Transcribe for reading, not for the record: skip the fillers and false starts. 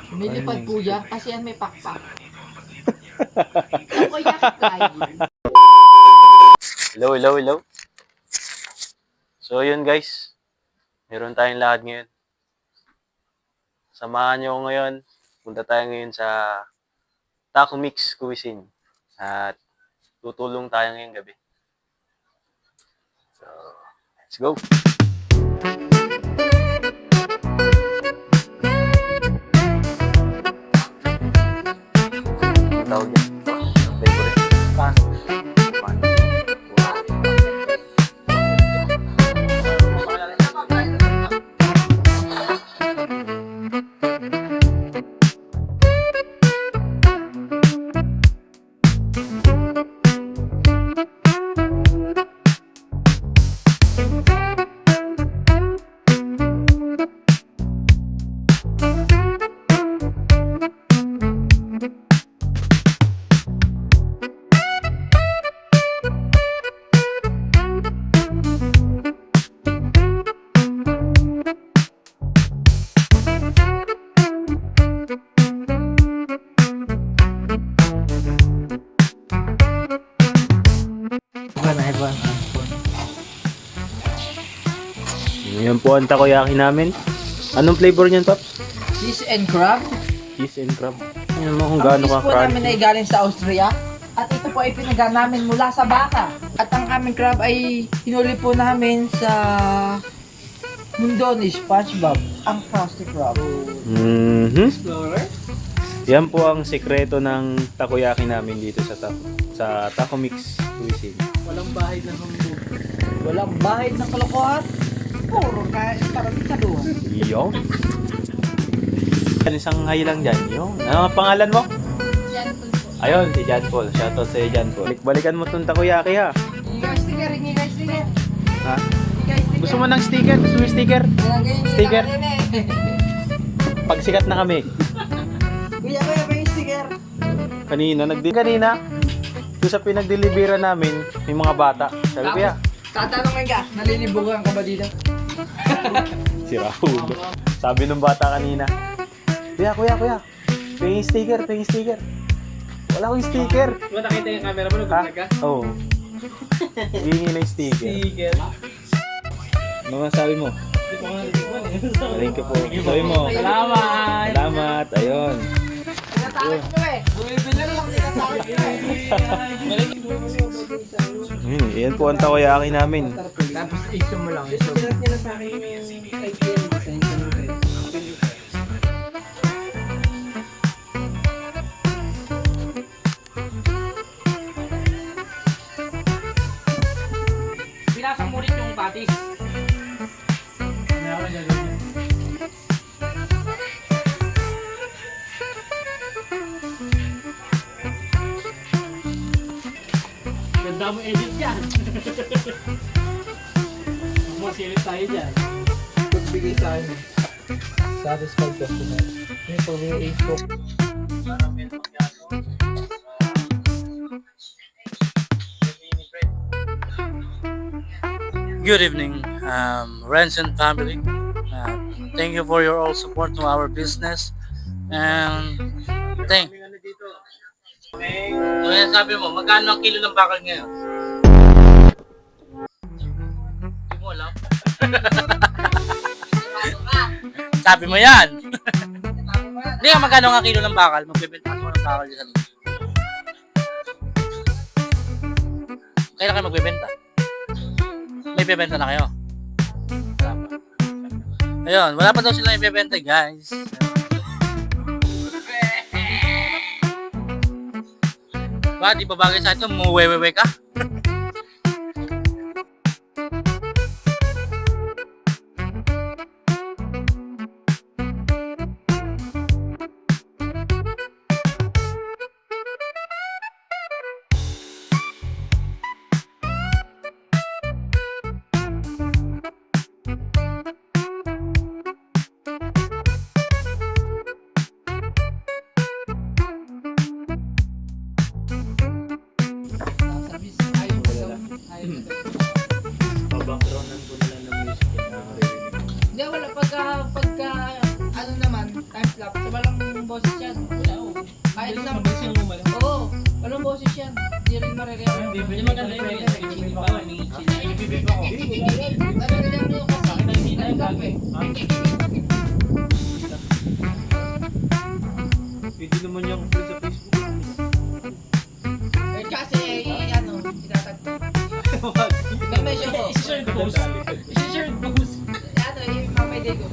Lumilipad po yan kasi yan may pakpak. Takoyaki kain. Hello, hello, hello. So yun guys, meron tayong lakad ngayon. Samahan nyo ako ngayon. Punta tayo ngayon sa Taco Mix Cuisine. At tutulong tayo ngayong gabi. So, let's go! Ang tawag yan? Favorite? Paano? Yan po ang takoyaki namin. Anong flavor niyan, Paps? Cheese and crab. Cheese and crab. Yan mo kung gaano ka Ang cheese po namin ay galing sa Austria. At ito po ay pinaga namin mula sa baka. At ang aming crab ay hinuli po namin sa mundo ni SpongeBob. Ang Krusty Krab. Explorer? Yan po ang sekreto ng takoyaki namin dito sa Taco Mix Cuisine. Walang bahid ng humbog. Walang bahid ng kalokohan. Puro kaya parang kaduhan. Yo. Isang hay lang dyan. Yo. Ano ang pangalan mo? John Paul po. Ayun, si John Paul. Shoutout sa John Paul. Balikan mo itong takoyaki ha. Hindi ka sticker, hindi ka sticker. Ha? Hindi ka sticker. Gusto mo ng sticker? Gusto mo yung sticker? Sticker? Pag sikat na kami. Kuya, may sticker. Kanina, doon sa pinagdelibera namin, may mga bata. Sabi ko, Tatanungin ka, nalilibugan ka ba dito? si Rahul. Sabi nung bata kanina, Kuya, pingin sticker. Wala akong sticker. Diba nakita yung camera mo, nag-vlog ka? Oo. Hihingi na yung sticker. Ano masabi mo? Hindi ko nga nalilibugan eh. Thank you po. Sabi mo. Salamat! Salamat. Ayun. Tinatakot mo eh. Bumibili lang tinatakot mo eh. Yan po ang takoyaki namin. Tapos iso mo lang. Iso mo lang sa akin yung Pinasang mo rin yung patis. Ganda mo edit dyan. Masilip tayo dyan. pagbigay sa akin. Satisfied customer. Yung pagbigay 8 ko. Good evening, Ranson family. Thank you for your all support to our business. And ano sabi mo, magkano ang kilo ng bakal ngayon? Hindi mo alam. Sabi mo yan. Hindi nga magkano ang kilo ng bakal? Magbibenta mo ng bakal dyan sa linggo. Kailan kayo magbibenta? May bibenta na kayo? Wala pa. Ayun, wala pa daw silang ibebenta guys. Ba, di ba bagay sa ito? Muwewewe ka? pagka, ano naman, time lapse, walang boses yan. Kahit na, oo, walang boses yan. Hindi rin maririyan. Hindi maganda yung may chili pa. May chili. Ibibig ako. Ano rin yung kasi, time lapse eh. Pwede naman niya kung sa Facebook. Eh, kasi, ano, itatag ko. May mention ko. Isi-share post. Isi-share post. Ano, yung mga pwede ko.